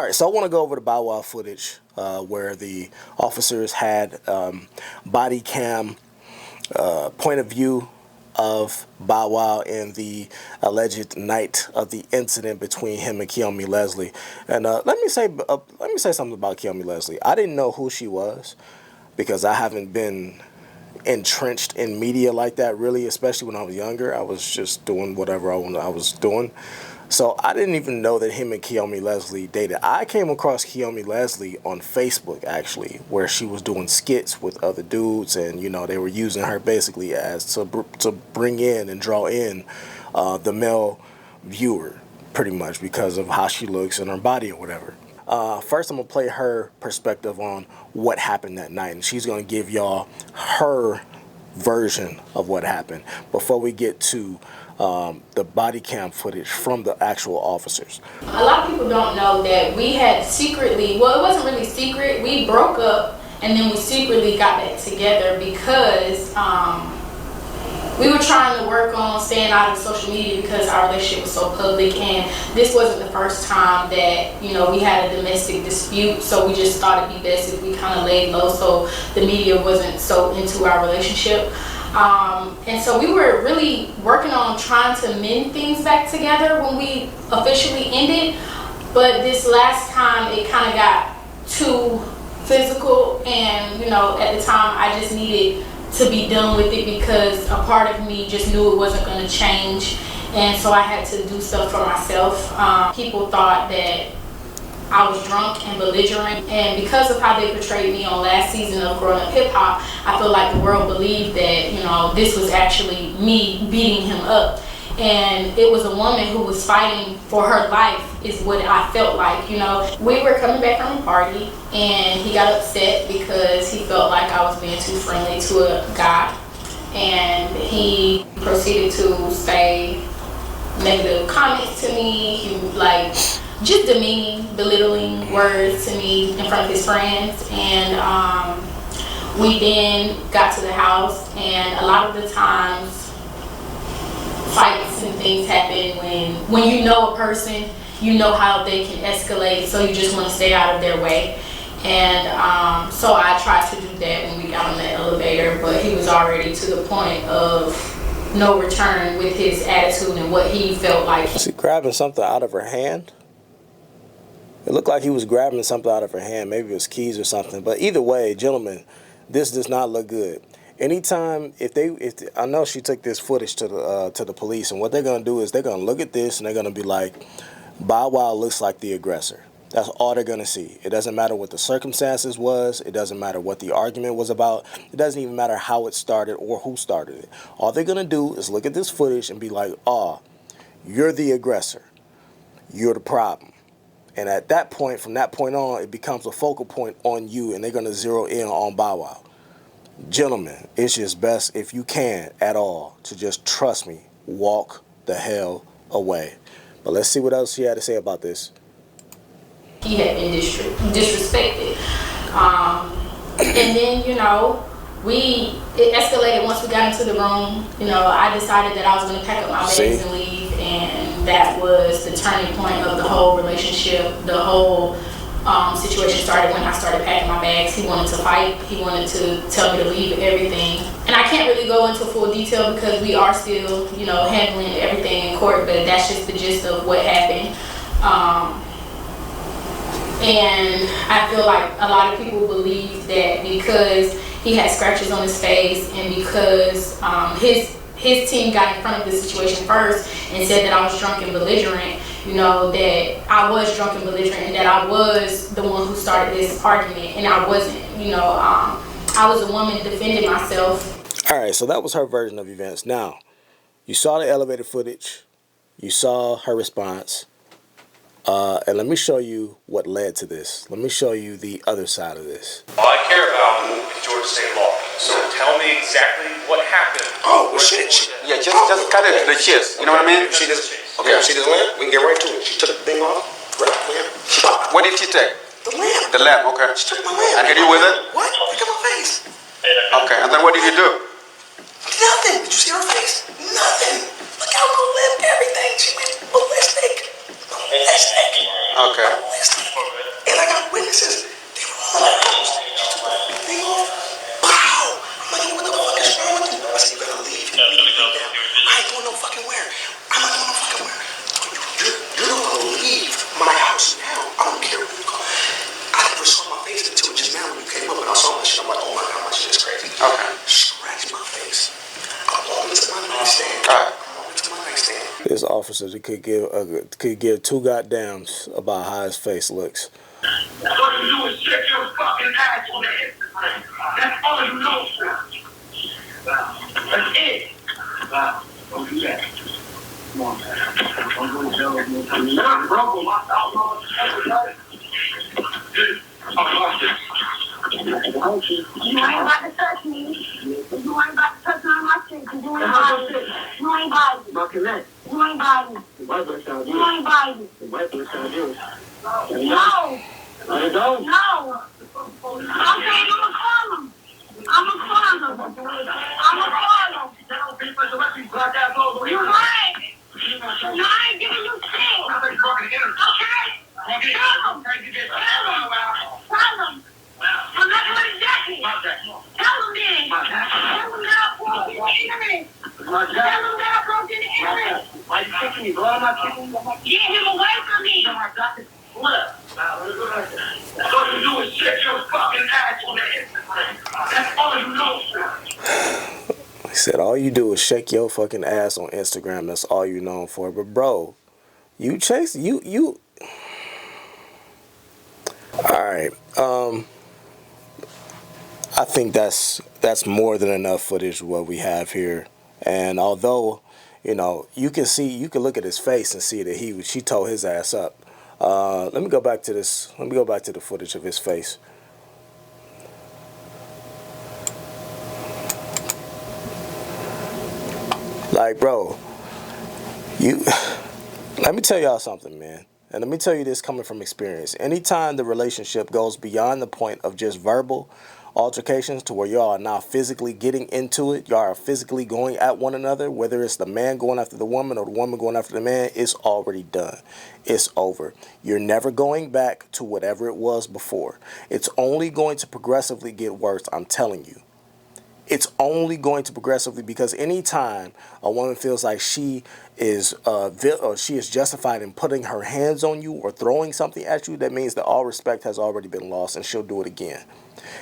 right, so I want to go over the Bow Wow footage where the officers had body cam point of view of Bow Wow in the alleged night of the incident between him and Kiyomi Leslie. And let me say something about Kiyomi Leslie. I didn't know who she was because I haven't been entrenched in media like that, really, especially when I was younger. I was just doing whatever I was doing. So I didn't even know that him and Kiyomi Leslie dated. I came across Kiyomi Leslie on Facebook, actually, where she was doing skits with other dudes, and they were using her basically as to bring in and draw in the male viewer, pretty much because of how she looks and her body or whatever. First, I'm gonna play her perspective on what happened that night, and she's gonna give y'all her version of what happened before we get to the body cam footage from the actual officers. A lot of people don't know that we had secretly, well, it wasn't really secret, we broke up and then we secretly got back together because we were trying to work on staying out of social media because our relationship was so public, and this wasn't the first time that we had a domestic dispute, so we just thought it'd be best if we kind of laid low so the media wasn't so into our relationship. And so we were really working on trying to mend things back together when we officially ended, but this last time it kind of got too physical, and at the time I just needed to be done with it because a part of me just knew it wasn't going to change, and so I had to do stuff for myself. People thought that I was drunk and belligerent, and because of how they portrayed me on last season of Growing Up Hip Hop, I feel like the world believed that this was actually me beating him up, and it was a woman who was fighting for her life is what I felt like. We were coming back from a party and he got upset because he felt like I was being too friendly to a guy, and he proceeded to say negative comments to me. He just demeaning, belittling words to me in front of his friends, and we then got to the house, and a lot of the times fights and things happen when you know a person, you know how they can escalate, so you just want to stay out of their way. And so I tried to do that when we got on the elevator, but he was already to the point of no return with his attitude and what he felt like. Was he grabbing something out of her hand? It looked like he was grabbing something out of her hand. Maybe it was keys or something. But either way, gentlemen, this does not look good. Anytime, I know she took this footage to the police, and what they're gonna do is they're gonna look at this and they're gonna be like, Bow Wow looks like the aggressor. That's all they're gonna see. It doesn't matter what the circumstances was. It doesn't matter what the argument was about. It doesn't even matter how it started or who started it. All they're gonna do is look at this footage and be like, oh, you're the aggressor. You're the problem. And at that point, from that point on, it becomes a focal point on you, and they're going to zero in on Bow Wow. Gentlemen, it's just best, if you can at all, to just trust me, walk the hell away. But let's see what else she had to say about this. He had been disrespected. And then, it escalated once we got into the room. I decided that I was going to pack up my bags and leave, and that was the turning point of the whole relationship. The whole situation started when I started packing my bags. He wanted to fight. He wanted to tell me to leave everything. And I can't really go into full detail because we are still, handling everything in court, but that's just the gist of what happened. And I feel like a lot of people believe that because he had scratches on his face and because his team got in front of the situation first and said that I was drunk and belligerent, that I was drunk and belligerent and that I was the one who started this argument, and I wasn't. I was a woman defending myself. All right, so that was her version of events. Now, you saw the elevator footage. You saw her response. And let me show you what led to this. Let me show you the other side of this. All I care about is Georgia state law. So tell me exactly what happened. Oh, well, shit. Yeah, just cut it to the chest. You know what I mean? She just, okay, see this lamp? We can get right to it. She took the thing off, grabbed the lamp. What did she take? The lamp. The lamp, okay. She took my lamp. And hit you with it? What? Look at my face. Okay, and then what did you do? Nothing. Did you see her face? Nothing. Look how my limp, everything. She went ballistic. Ballistic. Okay. Ballistic. officer that could give two goddams about how his face looks. All you do is shake your fucking ass on the Instagram. That's all you know. That's it. Don't do that. Come on, man. Don't go to jail. I'm broke on my thought. You ain't about to touch me. You ain't about to touch my shit because you ain't buying. You ain't buying. You ain't buying. You ain't buying. No. I don't. No. I'm saying I'm gonna call him. I'm gonna call him. You're right. No, I ain't giving you shit. Okay? Tell him. Tell him. I'm not going to Jackie. Tell him then. Tell him that I broke in the internet. Tell him that I broke in the internet. Why you kicking me, bro? I'm not kicking you. Get him away from me. What? All you do is shake your fucking ass on the Instagram. That's all you know. He said, all you do is shake your fucking ass on Instagram. That's all you known for. But bro, you chase you. All right. I think that's more than enough footage of what we have here. And although, you know, you can look at his face and see that she tore his ass up. Let me go back to this. Let me go back to the footage of his face. Like, bro, let me tell y'all something, man. And let me tell you this coming from experience. Anytime the relationship goes beyond the point of just verbal altercations to where y'all are now physically getting into it, y'all are physically going at one another, whether it's the man going after the woman or the woman going after the man, it's already done. It's over. You're never going back to whatever it was before. It's only going to progressively get worse, I'm telling you. It's only going to progressively, because anytime a woman feels like she is justified in putting her hands on you or throwing something at you, that means that all respect has already been lost, and she'll do it again.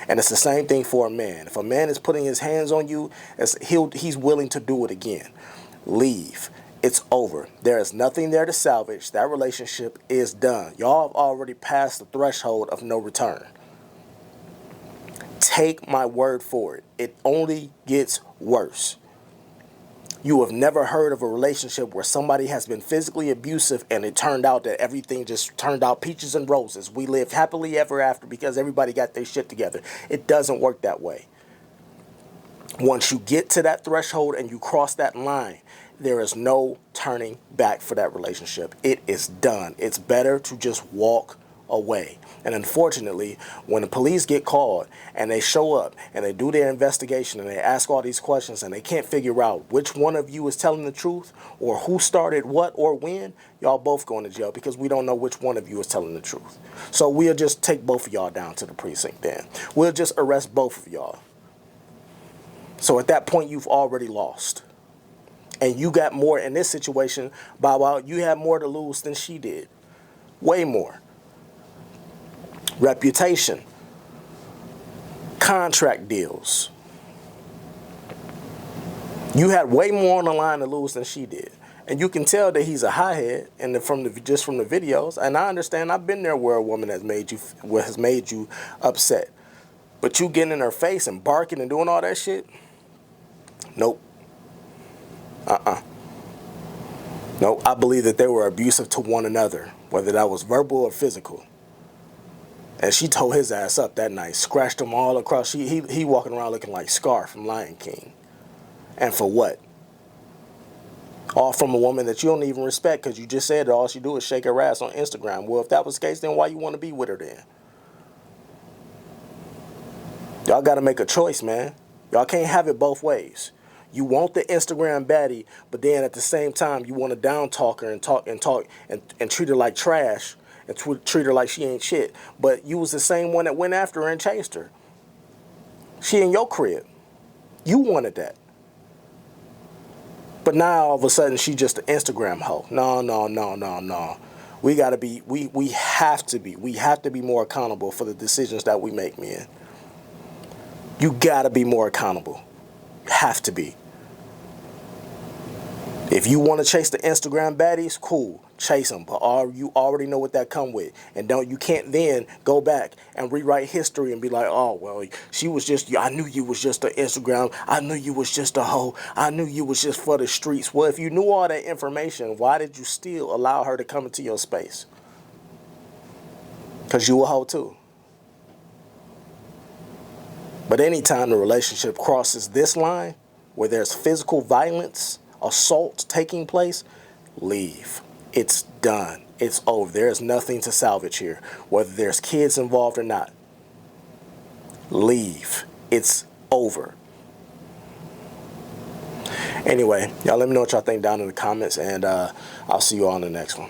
And it's the same thing for a man. If a man is putting his hands on you, he's willing to do it again. Leave. It's over. There is nothing there to salvage. That relationship is done. Y'all have already passed the threshold of no return. Take my word for it. It only gets worse. You have never heard of a relationship where somebody has been physically abusive and it turned out that everything just turned out peaches and roses. We lived happily ever after because everybody got their shit together. It doesn't work that way. Once you get to that threshold and you cross that line, there is no turning back for that relationship. It is done. It's better to just walk away. And unfortunately, when the police get called and they show up and they do their investigation and they ask all these questions and they can't figure out which one of you is telling the truth or who started what or when, y'all both going to jail because we don't know which one of you is telling the truth. So we'll just take both of y'all down to the precinct then. We'll just arrest both of y'all. So at that point, you've already lost. And you got more in this situation. Bow Wow, you had more to lose than she did. Way more. Reputation, contract deals. You had way more on the line to lose than she did. And you can tell that he's a hothead and just from the videos. And I understand, I've been there where a woman has made you upset. But you getting in her face and barking and doing all that shit? Nope. Nope. I believe that they were abusive to one another, whether that was verbal or physical. And she tore his ass up that night, scratched him all across. He walking around looking like Scar from Lion King. And for what? All from a woman that you don't even respect because you just said that all she do is shake her ass on Instagram. Well, if that was the case, then why you want to be with her then? Y'all got to make a choice, man. Y'all can't have it both ways. You want the Instagram baddie, but then at the same time, you want to down talk her and treat her like trash. And treat her like she ain't shit. But you was the same one that went after her and chased her. She in your crib. You wanted that. But now all of a sudden she just an Instagram hoe. No. We gotta be, we have to be more accountable for the decisions that we make, man. You gotta be more accountable. Have to be. If you want to chase the Instagram baddies, cool, chase them. But you already know what that come with, and you can't then go back and rewrite history and be like, oh well, she was just, I knew you was just an Instagram, I knew you was just a hoe, I knew you was just for the streets. Well, if you knew all that information, why did you still allow her to come into your space? Because you a hoe too. But anytime the relationship crosses this line, where there's physical violence, assault taking place, leave. It's done. It's over. There's nothing to salvage here, whether there's kids involved or not. Leave. It's over. Anyway, y'all let me know what y'all think down in the comments, and I'll see you all in the next one.